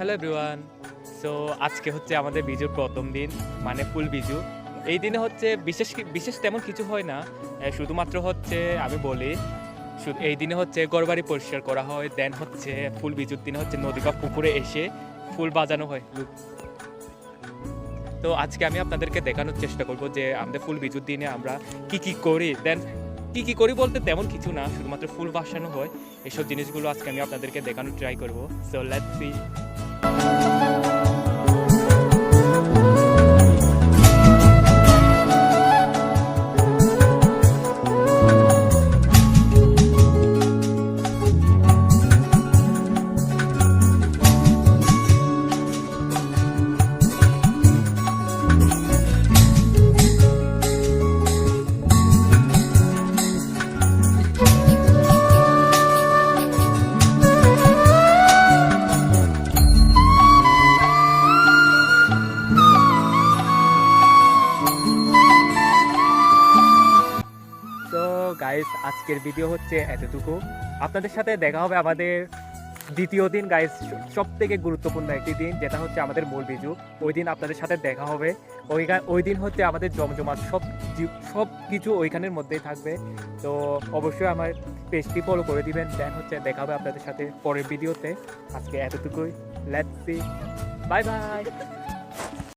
Hello everyone. So আজকে হচ্ছে আমাদের বিজুর প্রথম দিন, মানে ফুল বিজু। এই দিনে হচ্ছে বিশেষ তেমন কিছু হয় না। শুধুমাত্র হচ্ছে আমি বলি, এই দিনে হচ্ছে ঘরবাড়ি পরিষ্কার করা হয়। দেন হচ্ছে ফুল বিজুর দিনে হচ্ছে নদী বা পুকুরে এসে ফুল বাজানো হয়। তো আজকে আমি আপনাদেরকে দেখানোর চেষ্টা করব যে আমাদের ফুল বিজুর দিনে আমরা কি করি। দেন কি করি বলতে তেমন কিছু না, শুধুমাত্র ফুল বাসানো হয়। এসব জিনিসগুলো আজকে আমি আপনাদেরকে দেখানোর ট্রাই করব। So let's see. তো গাইস, আজকের ভিডিও হচ্ছে এতটুকু। আপনাদের সাথে দেখা হবে আমাদের দ্বিতীয় দিন গাইস, সব থেকে গুরুত্বপূর্ণ একটি দিন, যেটা হচ্ছে আমাদের মূল বিজু। ওই দিন আপনাদের সাথে দেখা হবে। ওই দিন হচ্ছে আমাদের জমজমাট সব কিছু ওইখানের মধ্যেই থাকবে। তো অবশ্যই আমার পেজটি ফলো করে দিবেন। দেন হচ্ছে দেখা হবে আপনাদের সাথে পরের ভিডিওতে। আজকে এতটুকুই। Let's see. Bye bye.